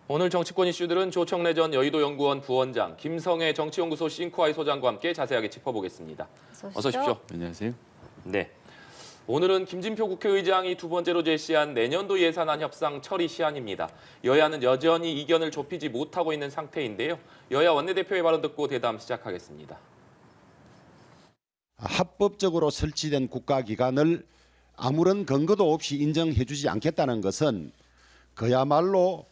오늘 정치권 이슈들은 조청래 전 여의도연구원 부원장, 김성애 정치연구소 싱크아이 소장과 함께 자세하게 짚어보겠습니다. 어서 오십시오. 안녕하세요. 네. 오늘은 김진표 국회의장이 두 번째로 제시한 내년도 예산안 협상 처리 시한입니다. 여야는 여전히 이견을 좁히지 못하고 있는 상태인데요. 여야 원내대표의 발언 듣고 대담 시작하겠습니다. 합법적으로 설치된 국가기관을 아무런 근거도 없이 인정해주지 않겠다는 것은 그야말로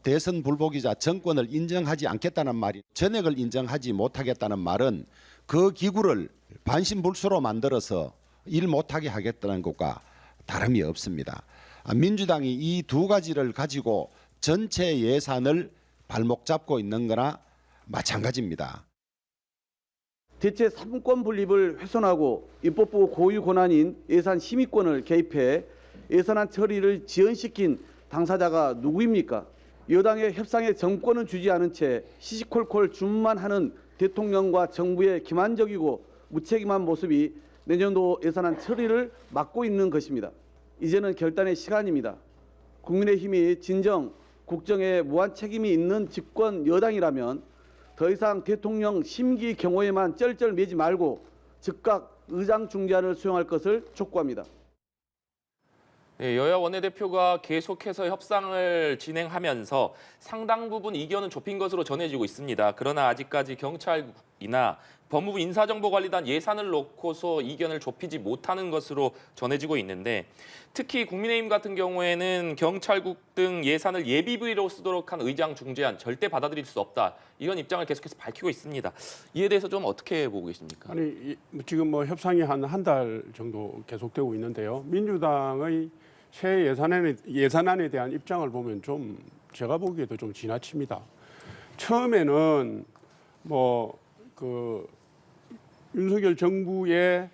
대선 불복이자 정권을 인정하지 않겠다는 말이, 전액을 인정하지 못하겠다는 말은 그 기구를 반신불수로 만들어서 일 못하게 하겠다는 것과 다름이 없습니다. 민주당이 이 두 가지를 가지고 전체 예산을 발목 잡고 있는 거나 마찬가지입니다. 대체 3권 분립을 훼손하고 입법부 고유 권한인 예산 심의권을 개입해 예산안 처리를 지연시킨 당사자가 누구입니까? 여당의 협상에 정권은 주지 않은 채 시시콜콜 주문만 하는 대통령과 정부의 기만적이고 무책임한 모습이 내년도 예산안 처리를 막고 있는 것입니다. 이제는 결단의 시간입니다. 국민의힘이 진정 국정에 무한 책임이 있는 집권 여당이라면 더 이상 대통령 심기 경호에만 쩔쩔매지 말고 즉각 의장 중재안을 수용할 것을 촉구합니다. 네, 여야 원내대표가 계속해서 협상을 진행하면서 상당 부분 이견은 좁힌 것으로 전해지고 있습니다. 그러나 아직까지 경찰국이나 법무부 인사정보관리단 예산을 놓고서 이견을 좁히지 못하는 것으로 전해지고 있는데, 특히 국민의힘 같은 경우에는 경찰국 등 예산을 예비비로 쓰도록 한 의장 중재안 절대 받아들일 수 없다, 이런 입장을 계속해서 밝히고 있습니다. 이에 대해서 좀 어떻게 보고 계십니까? 아니, 지금 협상이 한 달 정도 계속되고 있는데요. 민주당의 새 예산안에 대한 입장을 보면 좀 제가 보기에도 좀 지나칩니다. 처음에는 윤석열 정부의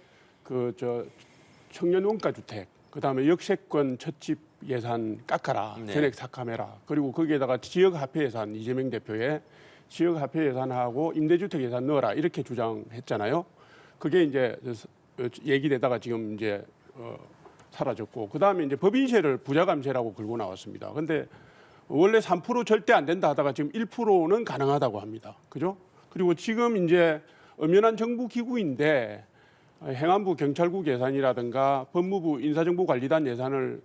청년 원가주택, 그다음에 역세권 첫 집 예산 깎아라, 네. 전액 삭감해라. 그리고 거기에다가 지역화폐 예산, 이재명 대표의 지역화폐 예산하고 임대주택 예산 넣어라, 이렇게 주장했잖아요. 그게 이제 얘기되다가 지금 이제 사라졌고, 그다음에 이제 법인세를 부자감세라고 걸고 나왔습니다. 근데 원래 3% 절대 안 된다 하다가 지금 1%는 가능하다고 합니다. 그죠? 그리고 지금 이제 엄연한 정부 기구인데 행안부 경찰국 예산이라든가 법무부 인사정보관리단 예산을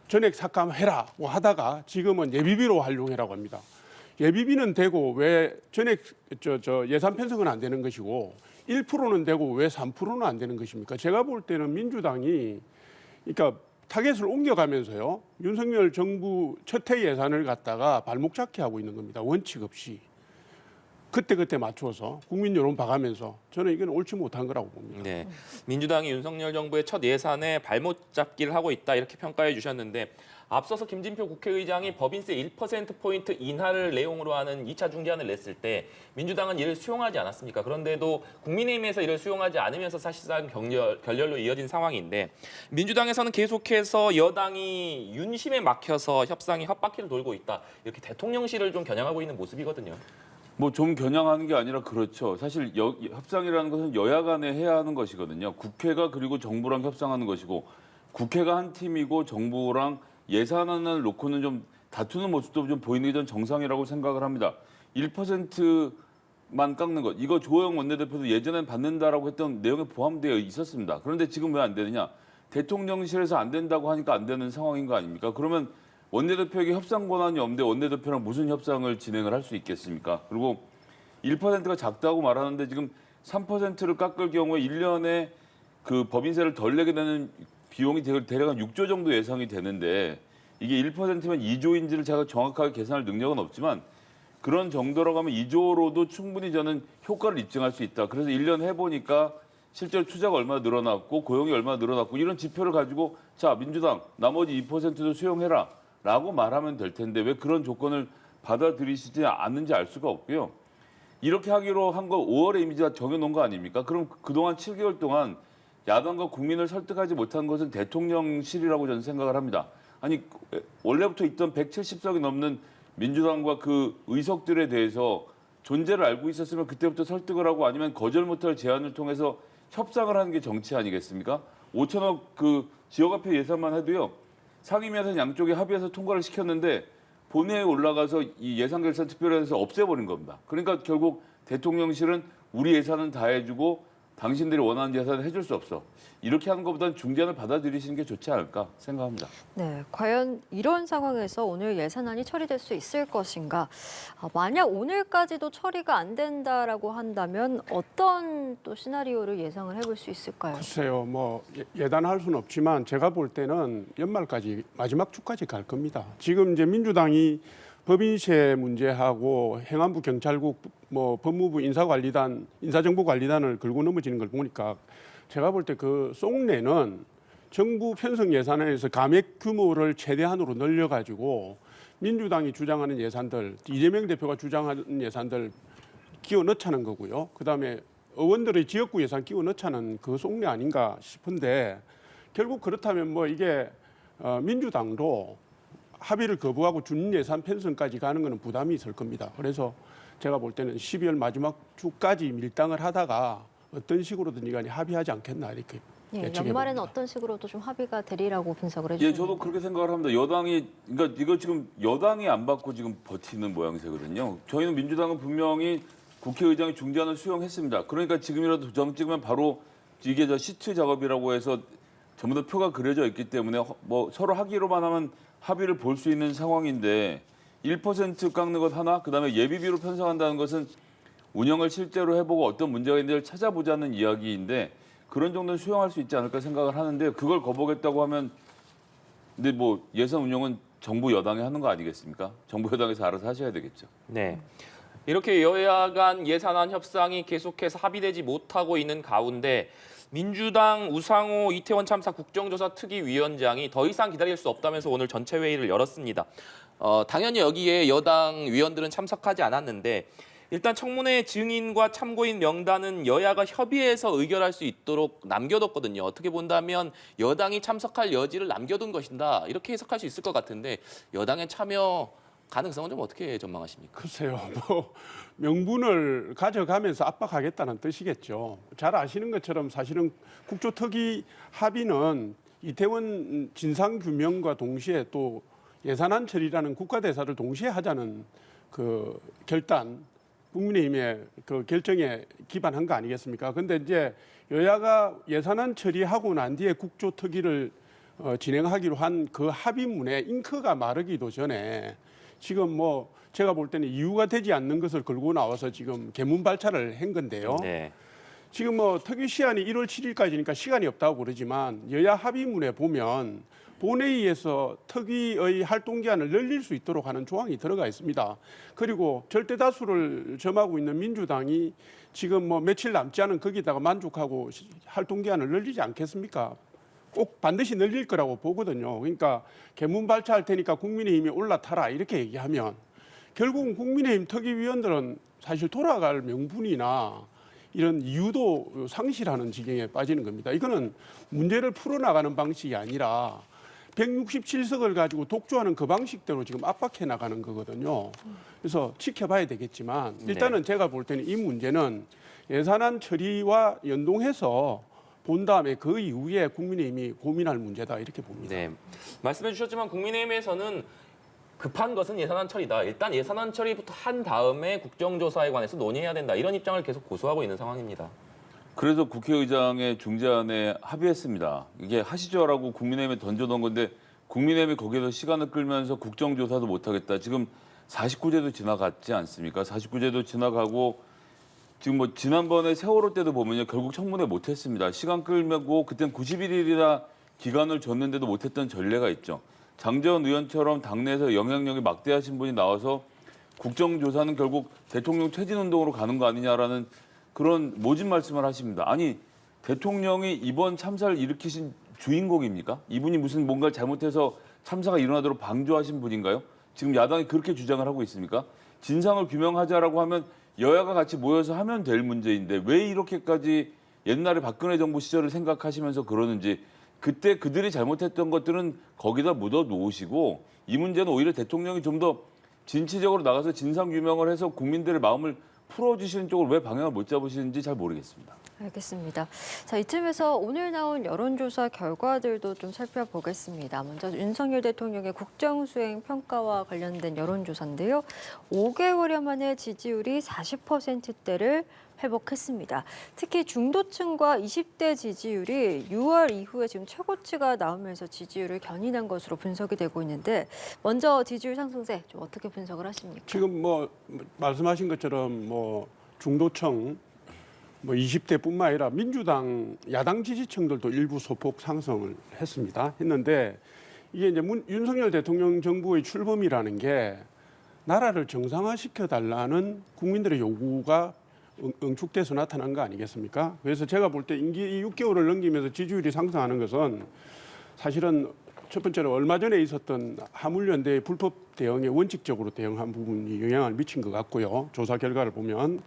전액 삭감해라고 하다가 지금은 예비비로 활용해라고 합니다. 예비비는 되고 왜 전액 예산 편성은 안 되는 것이고 1%는 되고 왜 3%는 안 되는 것입니까? 제가 볼 때는 민주당이 그러니까 타겟을 옮겨가면서요, 윤석열 정부 첫해 예산을 갖다가 발목 잡게 하고 있는 겁니다. 원칙 없이. 그때 맞춰서 국민 여론 봐가면서 저는 이건 옳지 못한 거라고 봅니다. 네, 민주당이 윤석열 정부의 첫 예산에 발목 잡기를 하고 있다, 이렇게 평가해 주셨는데, 앞서서 김진표 국회의장이 법인세 1%포인트 인하를 내용으로 하는 2차 중재안을 냈을 때 민주당은 이를 수용하지 않았습니까? 그런데도 국민의힘에서 이를 수용하지 않으면서 사실상 결렬로 이어진 상황인데, 민주당에서는 계속해서 여당이 윤심에 막혀서 협상이 헛바퀴를 돌고 있다, 이렇게 대통령실을 좀 겨냥하고 있는 모습이거든요. 좀 겨냥하는 게 아니라 그렇죠. 사실 협상이라는 것은 여야 간에 해야 하는 것이거든요. 국회가 그리고 정부랑 협상하는 것이고, 국회가 한 팀이고 정부랑 예산안을 놓고는 좀 다투는 모습도 좀 보이는 게 전 정상이라고 생각을 합니다. 1%만 깎는 것, 이거 조호영 원내대표도 예전엔 받는다라고 했던 내용에 포함되어 있었습니다. 그런데 지금 왜 안 되느냐? 대통령실에서 안 된다고 하니까 안 되는 상황인 거 아닙니까? 그러면 원내대표에게 협상 권한이 없는데 원내대표랑 무슨 협상을 진행을 할 수 있겠습니까? 그리고 1%가 작다고 말하는데 지금 3%를 깎을 경우에 1년에 그 법인세를 덜 내게 되는 비용이 대략 한 6조 정도 예상이 되는데, 이게 1%면 2조인지를 제가 정확하게 계산할 능력은 없지만 그런 정도라고 하면 2조로도 충분히 저는 효과를 입증할 수 있다. 그래서 1년 해보니까 실제로 투자가 얼마나 늘어났고 고용이 얼마나 늘어났고 이런 지표를 가지고 자, 민주당 나머지 2%도 수용해라 라고 말하면 될 텐데 왜 그런 조건을 받아들이시지 않는지 알 수가 없고요. 이렇게 하기로 한 거 5월에 이미 정해놓은 거 아닙니까? 그럼 그동안 7개월 동안 야당과 국민을 설득하지 못한 것은 대통령실이라고 저는 생각을 합니다. 아니, 원래부터 있던 170석이 넘는 민주당과 그 의석들에 대해서 존재를 알고 있었으면 그때부터 설득을 하고 아니면 거절 못할 제안을 통해서 협상을 하는 게 정치 아니겠습니까? 5천억 그 지역화폐 예산만 해도요, 상임위에서 양쪽에 합의해서 통과를 시켰는데 본회의에 올라가서 이 예산결산특별위에서 없애버린 겁니다. 그러니까 결국 대통령실은 우리 예산은 다 해주고 당신들이 원하는 예산을 해줄 수 없어. 이렇게 하는 것보다는 중재안을 받아들이시는 게 좋지 않을까 생각합니다. 네, 과연 이런 상황에서 오늘 예산안이 처리될 수 있을 것인가? 만약 오늘까지도 처리가 안 된다라고 한다면 어떤 또 시나리오를 예상을 해볼 수 있을까요? 글쎄요, 뭐 예단할 수는 없지만 제가 볼 때는 연말까지 마지막 주까지 갈 겁니다. 지금 이제 민주당이 법인세 문제하고 행안부, 경찰국, 뭐 법무부 인사관리단, 인사정보관리단을 걸고 넘어지는 걸 보니까 제가 볼 때 그 속내는 정부 편성 예산에서 감액 규모를 최대한으로 늘려가지고 민주당이 주장하는 예산들, 이재명 대표가 주장하는 예산들 끼워 넣자는 거고요. 그다음에 의원들의 지역구 예산 끼워 넣자는 그 속내 아닌가 싶은데 결국 그렇다면 뭐 이게 민주당도 합의를 거부하고 준 예산 편성까지 가는 것은 부담이 있을 겁니다. 그래서 제가 볼 때는 12월 마지막 주까지 밀당을 하다가 어떤 식으로든 간에 합의하지 않겠나 이렇게 예, 예측해 연말에는 봅니다. 어떤 식으로도 좀 합의가 되리라고 분석을 예, 해주셨는데. 저도 그렇게 생각을 합니다. 여당이 그러니까 이거 지금 여당이 안 받고 지금 버티는 모양새거든요. 저희는 민주당은 분명히 국회의장이 중재안을 수용했습니다. 그러니까 지금이라도 정 찍으면 바로 이게 저 시트 작업이라고 해서 전부 다 표가 그려져 있기 때문에 뭐 서로 하기로만 하면 합의를 볼 수 있는 상황인데 1% 깎는 것 하나, 그다음에 예비비로 편성한다는 것은 운영을 실제로 해보고 어떤 문제가 있는지를 찾아보자는 이야기인데 그런 정도는 수용할 수 있지 않을까 생각을 하는데 그걸 거부하겠다고 하면 근데 뭐 예산 운영은 정부 여당이 하는 거 아니겠습니까? 정부 여당에서 알아서 하셔야 되겠죠. 네. 이렇게 여야 간 예산안 협상이 계속해서 합의되지 못하고 있는 가운데 민주당 우상호 이태원 참사 국정조사 특위위원장이 더 이상 기다릴 수 없다면서 오늘 전체 회의를 열었습니다. 당연히 여기에 여당 위원들은 참석하지 않았는데 일단 청문회 증인과 참고인 명단은 여야가 협의해서 의결할 수 있도록 남겨뒀거든요. 어떻게 본다면 여당이 참석할 여지를 남겨둔 것이다. 이렇게 해석할 수 있을 것 같은데 여당의 참여 가능성은 좀 어떻게 전망하십니까? 글쎄요, 뭐 명분을 가져가면서 압박하겠다는 뜻이겠죠. 잘 아시는 것처럼 사실은 국조특위 합의는 이태원 진상규명과 동시에 또 예산안 처리라는 국가대사를 동시에 하자는 그 결단, 국민의힘의 그 결정에 기반한 거 아니겠습니까? 근데 이제 여야가 예산안 처리하고 난 뒤에 국조특위를 진행하기로 한 그 합의문에 잉크가 마르기도 전에 지금 뭐 제가 볼 때는 이유가 되지 않는 것을 걸고 나와서 지금 개문 발차를 한 건데요. 네. 지금 뭐 특위 시한이 1월 7일까지니까 시간이 없다고 그러지만 여야 합의문에 보면 본회의에서 특위의 활동 기한을 늘릴 수 있도록 하는 조항이 들어가 있습니다. 그리고 절대 다수를 점하고 있는 민주당이 지금 뭐 며칠 남지 않은 거기다가 만족하고 활동 기한을 늘리지 않겠습니까? 꼭 반드시 늘릴 거라고 보거든요. 그러니까 개문 발차할 테니까 국민의힘이 올라타라 이렇게 얘기하면 결국은 국민의힘 특위위원들은 사실 돌아갈 명분이나 이런 이유도 상실하는 지경에 빠지는 겁니다. 이거는 문제를 풀어나가는 방식이 아니라 167석을 가지고 독주하는 그 방식대로 지금 압박해 나가는 거거든요. 그래서 지켜봐야 되겠지만 일단은 제가 볼 때는 이 문제는 예산안 처리와 연동해서 본 다음에 그 이후에 국민의힘이 고민할 문제다 이렇게 봅니다. 네. 말씀해 주셨지만 국민의힘에서는 급한 것은 예산안 처리다. 일단 예산안 처리부터 한 다음에 국정조사에 관해서 논의해야 된다. 이런 입장을 계속 고수하고 있는 상황입니다. 그래서 국회의장의 중재안에 합의했습니다. 이게 하시죠라고 국민의힘에 던져놓은 건데 국민의힘이 거기에서 시간을 끌면서 국정조사도 못하겠다. 지금 49제도 지나갔지 않습니까? 49제도 지나가고 지금 뭐 지난번에 세월호 때도 보면요. 결국 청문회 못했습니다. 시간 끌고 그땐 91일이나 기간을 줬는데도 못했던 전례가 있죠. 장재원 의원처럼 당내에서 영향력이 막대하신 분이 나와서 국정조사는 결국 대통령 퇴진운동으로 가는 거 아니냐라는 그런 모진 말씀을 하십니다. 아니 대통령이 이번 참사를 일으키신 주인공입니까? 이분이 무슨 뭔가를 잘못해서 참사가 일어나도록 방조하신 분인가요? 지금 야당이 그렇게 주장을 하고 있습니까? 진상을 규명하자라고 하면 여야가 같이 모여서 하면 될 문제인데 왜 이렇게까지 옛날에 박근혜 정부 시절을 생각하시면서 그러는지 그때 그들이 잘못했던 것들은 거기다 묻어 놓으시고 이 문제는 오히려 대통령이 좀 더 진취적으로 나가서 진상 규명을 해서 국민들의 마음을 풀어주시는 쪽으로 왜 방향을 못 잡으시는지 잘 모르겠습니다. 알겠습니다. 자, 이쯤에서 오늘 나온 여론조사 결과들도 좀 살펴보겠습니다. 먼저 윤석열 대통령의 국정수행 평가와 관련된 여론조사인데요. 5개월여 만에 지지율이 40%대를 회복했습니다. 특히 중도층과 20대 지지율이 6월 이후에 지금 최고치가 나오면서 지지율을 견인한 것으로 분석이 되고 있는데 먼저 지지율 상승세 좀 어떻게 분석을 하십니까? 지금 뭐 말씀하신 것처럼 뭐 중도층 20대뿐만 아니라 민주당 야당 지지층들도 일부 소폭 상승을 했는데 이게 이제 윤석열 대통령 정부의 출범이라는 게 나라를 정상화시켜 달라는 국민들의 요구가 응축돼서 나타난 거 아니겠습니까? 그래서 제가 볼 때 임기 6개월을 넘기면서 지지율이 상승하는 것은 사실은 첫 번째로 얼마 전에 있었던 화물연대의 불법 대응에 원칙적으로 대응한 부분이 영향을 미친 것 같고요. 조사 결과를 보면.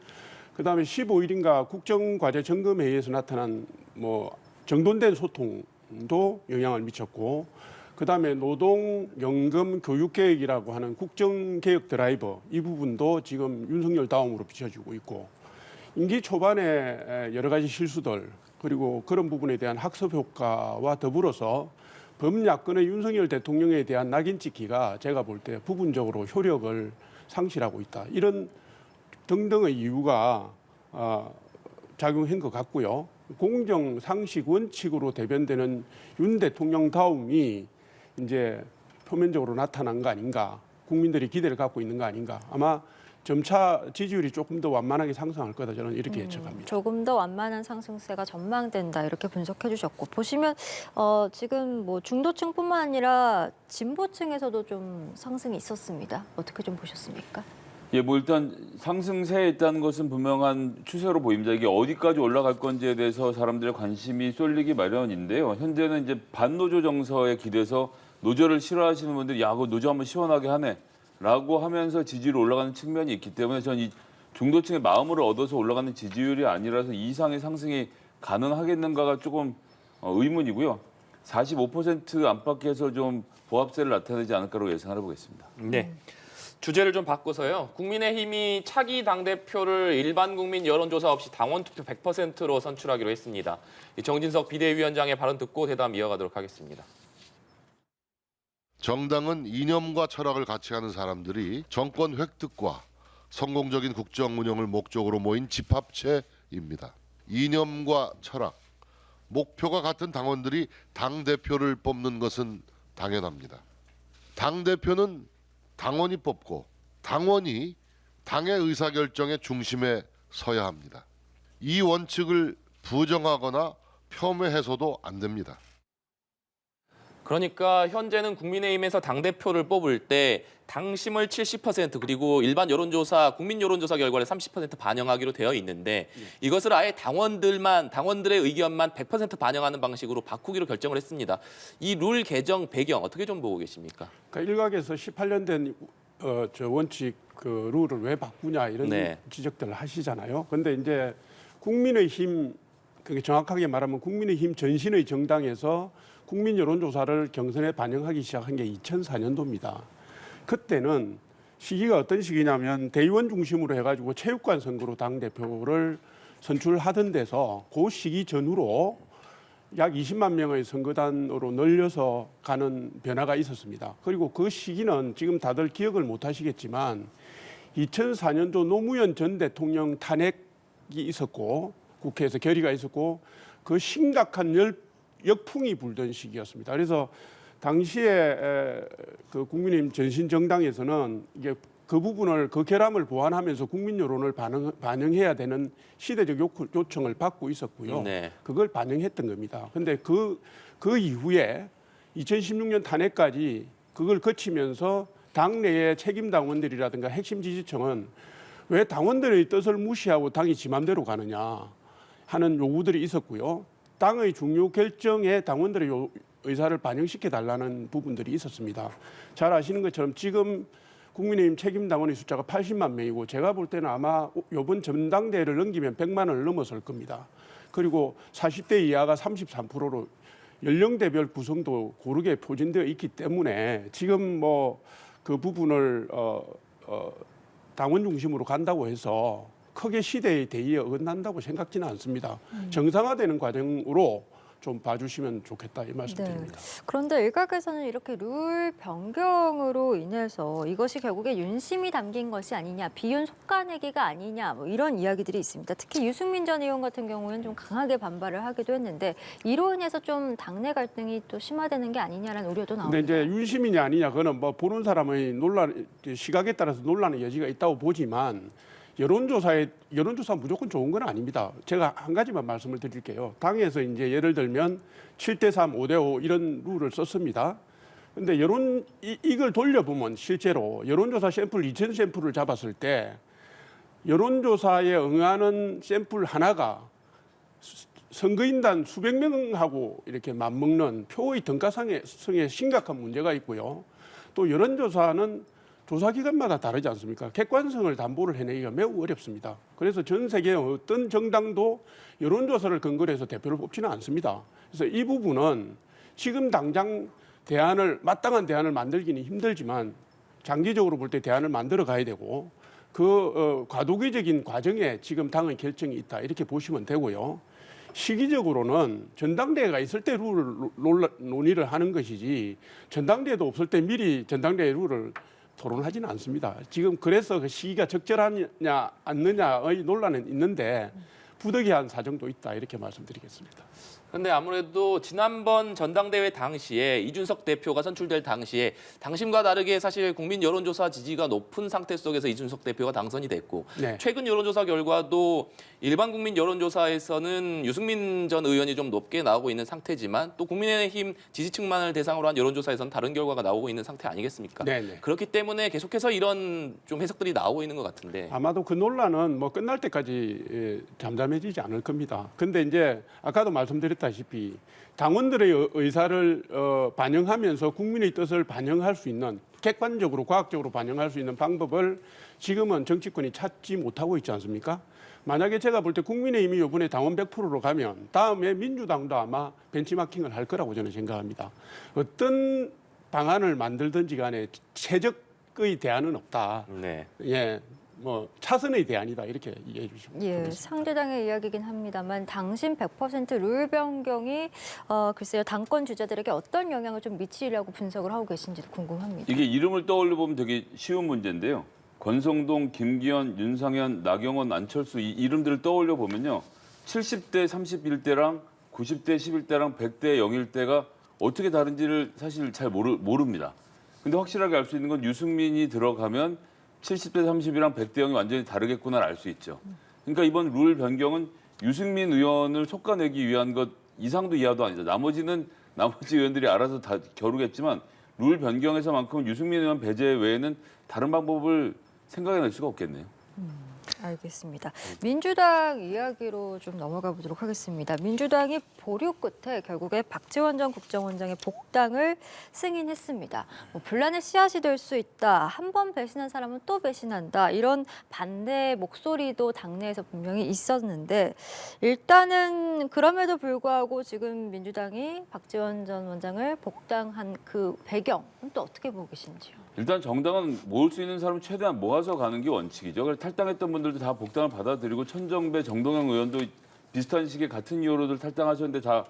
그다음에 15일인가 국정과제 점검회의에서 나타난 정돈된 소통도 영향을 미쳤고, 그다음에 노동, 연금, 교육 계획이라고 하는 국정개혁 드라이버 이 부분도 지금 윤석열 다음으로 비춰지고 있고, 임기 초반에 여러 가지 실수들 그리고 그런 부분에 대한 학습 효과와 더불어서 범야권의 윤석열 대통령에 대한 낙인 찍기가 제가 볼 때 부분적으로 효력을 상실하고 있다. 이런 등등의 이유가 작용한 것 같고요. 공정 상식 원칙으로 대변되는 윤 대통령 다움이 이제 표면적으로 나타난 거 아닌가, 국민들이 기대를 갖고 있는 거 아닌가. 아마 점차 지지율이 조금 더 완만하게 상승할 거다, 저는 이렇게 예측합니다. 조금 더 완만한 상승세가 전망된다 이렇게 분석해 주셨고, 보시면 지금 중도층뿐만 아니라 진보층에서도 좀 상승이 있었습니다. 어떻게 좀 보셨습니까? 예, 일단 상승세에 있다는 것은 분명한 추세로 보입니다. 이게 어디까지 올라갈 건지에 대해서 사람들의 관심이 쏠리기 마련인데요. 현재는 이제 반노조 정서에 기대서 노조를 싫어하시는 분들이 그 노조 한번 시원하게 하네 라고 하면서 지지율이 올라가는 측면이 있기 때문에 저는 이 중도층의 마음을 얻어서 올라가는 지지율이 아니라서 이 이상의 상승이 가능하겠는가가 조금 의문이고요. 45% 안팎에서 좀 보합세를 나타내지 않을까로 예상을 해보겠습니다. 네. 주제를 좀 바꿔서요. 국민의힘이 차기 당대표를 일반 국민 여론조사 없이 당원 투표 100%로 선출하기로 했습니다. 정진석 비대위원장의 발언 듣고 대담 이어가도록 하겠습니다. 정당은 이념과 철학을 같이 하는 사람들이 정권 획득과 성공적인 국정 운영을 목적으로 모인 집합체입니다. 이념과 철학, 목표가 같은 당원들이 당대표를 뽑는 것은 당연합니다. 당대표는 당원이 뽑고 당원이 당의 의사결정의 중심에 서야 합니다. 이 원칙을 부정하거나 폄훼해서도 안 됩니다. 그러니까 현재는 국민의힘에서 당대표를 뽑을 때 당심을 70% 그리고 일반 여론조사, 국민 여론조사 결과를 30% 반영하기로 되어 있는데 이것을 아예 당원들의 의견만 100% 반영하는 방식으로 바꾸기로 결정을 했습니다. 이 룰 개정 배경 어떻게 좀 보고 계십니까? 그러니까 일각에서 18년 된 원칙 룰을 왜 바꾸냐 이런 지적들을 하시잖아요. 그런데 이제 국민의힘, 그게 정확하게 말하면 국민의힘 전신의 정당에서 국민 여론조사를 경선에 반영하기 시작한 게 2004년도입니다. 그때는 시기가 어떤 시기냐면 대의원 중심으로 해가지고 체육관 선거로 당대표를 선출하던 데서 그 시기 전후로 약 20만 명의 선거단으로 늘려서 가는 변화가 있었습니다. 그리고 그 시기는 지금 다들 기억을 못 하시겠지만 2004년도 노무현 전 대통령 탄핵이 있었고 국회에서 결의가 있었고 그 심각한 역풍이 불던 시기였습니다. 그래서 당시에 그 국민의힘 전신 정당에서는 이게 그 부분을 그 결함을 보완하면서 국민 여론을 반영해야 되는 시대적 요청을 받고 있었고요. 그걸 반영했던 겁니다. 그런데 그 이후에 2016년 탄핵까지 그걸 거치면서 당내의 책임 당원들이라든가 핵심 지지층은 왜 당원들의 뜻을 무시하고 당이 지 맘대로 가느냐 하는 요구들이 있었고요. 당의 중요 결정에 당원들의 의사를 반영시켜 달라는 부분들이 있었습니다. 잘 아시는 것처럼 지금 국민의힘 책임 당원의 숫자가 80만 명이고 제가 볼 때는 아마 이번 전당대회를 넘기면 100만을 넘어설 겁니다. 그리고 40대 이하가 33%로 연령대별 구성도 고르게 포진되어 있기 때문에 지금 그 부분을 당원 중심으로 간다고 해서 크게 시대의 대의에 어긋난다고 생각지는 않습니다. 정상화되는 과정으로 좀 봐주시면 좋겠다 이 말씀드립니다. 그런데 일각에서는 이렇게 룰 변경으로 인해서 이것이 결국에 윤심이 담긴 것이 아니냐, 비윤 속가내기가 아니냐, 뭐 이런 이야기들이 있습니다. 특히 유승민 전 의원 같은 경우는 좀 강하게 반발을 하기도 했는데 이로 인해서 좀 당내 갈등이 또 심화되는 게 아니냐라는 우려도 나옵니다. 근데 이제 윤심이냐 아니냐 그거는 뭐 보는 사람의 논란 시각에 따라서 논란의 여지가 있다고 보지만 여론조사 무조건 좋은 건 아닙니다. 제가 한 가지만 말씀을 드릴게요. 당에서 이제 예를 들면 7대3, 5대5 이런 룰을 썼습니다. 근데 이걸 돌려보면 실제로 여론조사 샘플 2,000 샘플을 잡았을 때 여론조사에 응하는 샘플 하나가 선거인단 수백 명하고 이렇게 맞먹는 표의 등가성에 심각한 문제가 있고요. 또 여론조사는 조사 기관마다 다르지 않습니까? 객관성을 담보를 해내기가 매우 어렵습니다. 그래서 전 세계 어떤 정당도 여론조사를 근거로 해서 대표를 뽑지는 않습니다. 그래서 이 부분은 지금 당장 마땅한 대안을 만들기는 힘들지만 장기적으로 볼 때 대안을 만들어 가야 되고 과도기적인 과정에 지금 당의 결정이 있다 이렇게 보시면 되고요. 시기적으로는 전당대회가 있을 때 룰을 논의를 하는 것이지 전당대회도 없을 때 미리 전당대회 룰을 토론하지는 않습니다. 지금 그래서 그 시기가 적절하냐 않느냐의 논란은 있는데 부득이한 사정도 있다 이렇게 말씀드리겠습니다. 그런데 아무래도 지난번 전당대회 당시에 이준석 대표가 선출될 당시에 당심과 다르게 사실 국민 여론조사 지지가 높은 상태 속에서 이준석 대표가 당선이 됐고 네. 최근 여론조사 결과도 일반 국민 여론조사에서는 유승민 전 의원이 좀 높게 나오고 있는 상태지만 또 국민의힘 지지층만을 대상으로 한 여론조사에서는 다른 결과가 나오고 있는 상태 아니겠습니까? 네네. 그렇기 때문에 계속해서 이런 좀 해석들이 나오고 있는 것 같은데 아마도 그 논란은 뭐 끝날 때까지 잠잠해지지 않을 겁니다. 근데 이제 아까도 말씀드렸다시피 당원들의 의사를 반영하면서 국민의 뜻을 반영할 수 있는 객관적으로 과학적으로 반영할 수 있는 방법을 지금은 정치권이 찾지 못하고 있지 않습니까? 만약에 제가 볼 때 국민의힘이 이번에 당원 100%로 가면 다음에 민주당도 아마 벤치마킹을 할 거라고 저는 생각합니다. 어떤 방안을 만들든지 간에 최적의 대안은 없다. 네. 예, 뭐 차선의 대안이다 이렇게 이해해 주시면 예, 좋겠습니다. 상대당의 이야기긴 합니다만 당신 100%룰 변경이 글쎄요 당권 주자들에게 어떤 영향을 좀 미치려고 분석을 하고 계신지도 궁금합니다. 이게 이름을 떠올려 보면 되게 쉬운 문제인데요. 권성동, 김기현, 윤상현, 나경원, 안철수 이 이름들을 떠올려 보면요. 70대 31대랑 90대 11대랑 100대 01대가 어떻게 다른지를 사실 잘 모릅니다. 근데 확실하게 알 수 있는 건 유승민이 들어가면 70대 30이랑 100대 0이 완전히 다르겠구나를 알 수 있죠. 그러니까 이번 룰 변경은 유승민 의원을 솎아내기 위한 것 이상도 이하도 아니죠. 나머지 의원들이 알아서 다 겨루겠지만 룰 변경에서만큼은 유승민 의원 배제 외에는 다른 방법을 생각해낼 수가 없겠네요. 알겠습니다. 민주당 이야기로 좀 넘어가 보도록 하겠습니다. 민주당이 보류 끝에 결국에 박지원 전 국정원장의 복당을 승인했습니다. 분란의 씨앗이 될 수 있다. 한 번 배신한 사람은 또 배신한다. 이런 반대 목소리도 당내에서 분명히 있었는데 일단은 그럼에도 불구하고 지금 민주당이 박지원 전 원장을 복당한 그 배경은 또 어떻게 보고 계신지요? 일단 정당은 모을 수 있는 사람 최대한 모아서 가는 게 원칙이죠. 그래서 탈당했던 분들도 다 복당을 받아들이고 천정배, 정동영 의원도 비슷한 시기에 같은 이유로들 탈당하셨는데 다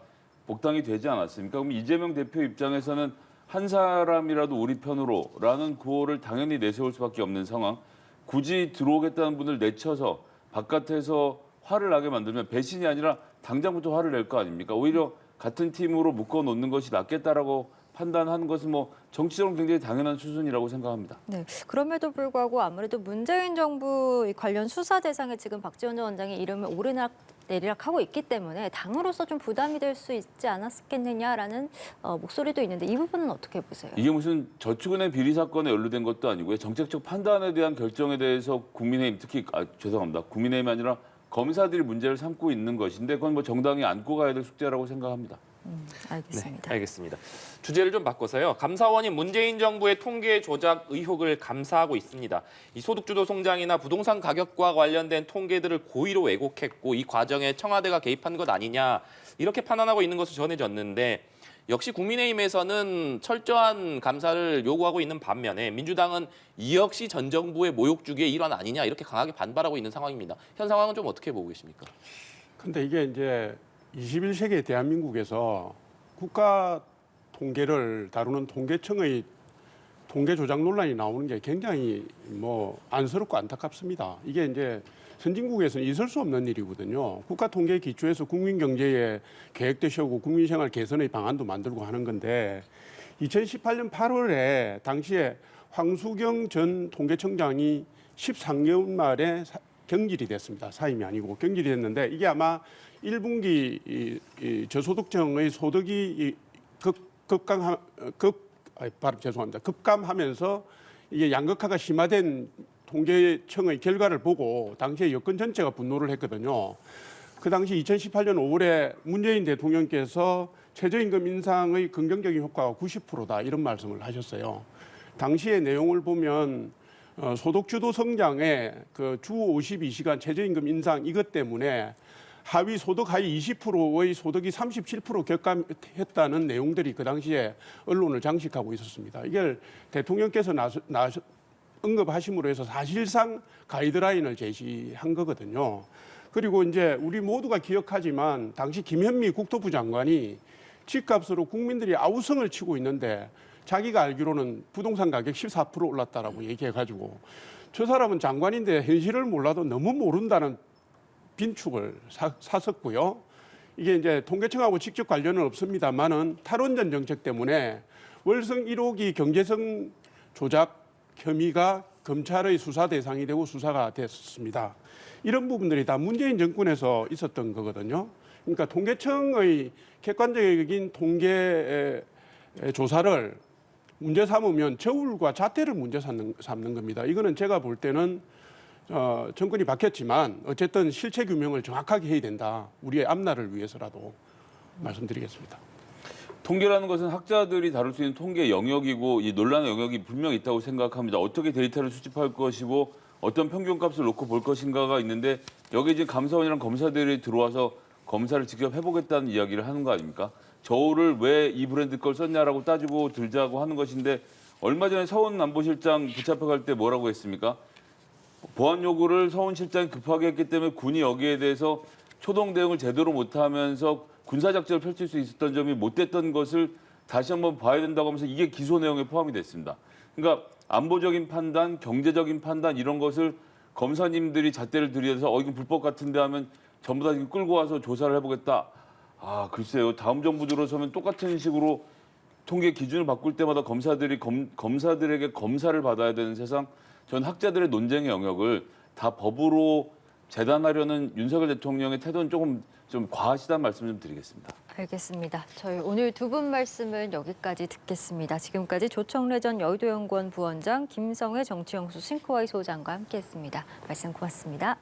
복당이 되지 않았습니까? 그럼 이재명 대표 입장에서는 한 사람이라도 우리 편으로라는 구호를 당연히 내세울 수밖에 없는 상황. 굳이 들어오겠다는 분을 내쳐서 바깥에서 화를 나게 만들면 배신이 아니라 당장부터 화를 낼 거 아닙니까? 오히려 같은 팀으로 묶어놓는 것이 낫겠다라고 판단하는 것은 뭐 정치적으로 굉장히 당연한 수순이라고 생각합니다. 네, 그럼에도 불구하고 아무래도 문재인 정부 관련 수사 대상에 지금 박지원 전 원장의 이름을 오르락내리락하고 있기 때문에 당으로서 좀 부담이 될 수 있지 않았겠느냐라는 목소리도 있는데 이 부분은 어떻게 보세요? 이게 무슨 저축은행 비리 사건에 연루된 것도 아니고요. 정책적 판단에 대한 결정에 대해서 국민의힘 특히 죄송합니다. 국민의힘이 아니라 검사들이 문제를 삼고 있는 것인데 그건 뭐 정당이 안고 가야 될 숙제라고 생각합니다. 알겠습니다. 네, 알겠습니다. 주제를 좀 바꿔서요. 감사원이 문재인 정부의 통계 조작 의혹을 감사하고 있습니다. 이 소득주도 성장이나 부동산 가격과 관련된 통계들을 고의로 왜곡했고 이 과정에 청와대가 개입한 것 아니냐 이렇게 판단하고 있는 것으로 전해졌는데 역시 국민의힘에서는 철저한 감사를 요구하고 있는 반면에 민주당은 이 역시 전 정부의 모욕주기의 일환 아니냐 이렇게 강하게 반발하고 있는 상황입니다. 현 상황은 좀 어떻게 보고 계십니까? 근데 이게 이제 21세기 대한민국에서 국가 통계를 다루는 통계청의 통계 조작 논란이 나오는 게 굉장히 안쓰럽고 안타깝습니다. 이게 이제 선진국에서는 있을 수 없는 일이거든요. 국가 통계 기초에서 국민 경제에 계획도 세우고 국민 생활 개선의 방안도 만들고 하는 건데 2018년 8월에 당시에 황수경 전 통계청장이 13개월 만에 경질이 됐습니다. 사임이 아니고 경질이 됐는데 이게 아마 1분기 저소득층의 소득이 급감하면서 이게 양극화가 심화된 통계청의 결과를 보고 당시에 여권 전체가 분노를 했거든요. 그 당시 2018년 5월에 문재인 대통령께서 최저임금 인상의 긍정적인 효과가 90%다 이런 말씀을 하셨어요. 당시의 내용을 보면 소득주도 성장에 그 주 52시간 최저임금 인상 이것 때문에 하위 소득 하위 20%의 소득이 37% 격감했다는 내용들이 그 당시에 언론을 장식하고 있었습니다. 이걸 대통령께서 언급하심으로 해서 사실상 가이드라인을 제시한 거거든요. 그리고 이제 우리 모두가 기억하지만 당시 김현미 국토부 장관이 집값으로 국민들이 아우성을 치고 있는데 자기가 알기로는 부동산 가격 14% 올랐다라고 얘기해가지고 저 사람은 장관인데 현실을 몰라도 너무 모른다는 빈축을 샀었고요. 이게 이제 통계청하고 직접 관련은 없습니다만은 탈원전 정책 때문에 월성 1호기 경제성 조작 혐의가 검찰의 수사 대상이 되고 수사가 됐습니다. 이런 부분들이 다 문재인 정권에서 있었던 거거든요. 그러니까 통계청의 객관적인 통계 조사를 문제 삼으면 저울과 잣대를 문제 삼는 겁니다. 이거는 제가 볼 때는 정권이 바뀌었지만 어쨌든 실체 규명을 정확하게 해야 된다. 우리의 앞날을 위해서라도 말씀드리겠습니다. 통계라는 것은 학자들이 다룰 수 있는 통계 영역이고 이 논란의 영역이 분명히 있다고 생각합니다. 어떻게 데이터를 수집할 것이고 어떤 평균값을 놓고 볼 것인가가 있는데 여기 지금 감사원이랑 검사들이 들어와서 검사를 직접 해보겠다는 이야기를 하는 거 아닙니까? 저울을 왜 이 브랜드 걸 썼냐라고 따지고 들자고 하는 것인데 얼마 전에 서훈 안보실장 붙잡혀갈 때 뭐라고 했습니까? 보안 요구를 서훈 실장이 급하게 했기 때문에 군이 여기에 대해서 초동 대응을 제대로 못하면서 군사작전을 펼칠 수 있었던 점이 못됐던 것을 다시 한번 봐야 된다고 하면서 이게 기소 내용에 포함이 됐습니다. 그러니까 안보적인 판단, 경제적인 판단 이런 것을 검사님들이 잣대를 들여서 이건 불법 같은데 하면 전부 다 끌고 와서 조사를 해보겠다. 아 글쎄요. 다음 정부 들어서면 똑같은 식으로 통계 기준을 바꿀 때마다 검사들에게 검사를 받아야 되는 세상. 전 학자들의 논쟁의 영역을 다 법으로 재단하려는 윤석열 대통령의 태도는 좀 과하시다는 말씀 좀 드리겠습니다. 알겠습니다. 저희 오늘 두 분 말씀은 여기까지 듣겠습니다. 지금까지 조청래 전 여의도연구원 부원장, 김성회 정치연구소 싱크와이 소장과 함께했습니다. 말씀 고맙습니다.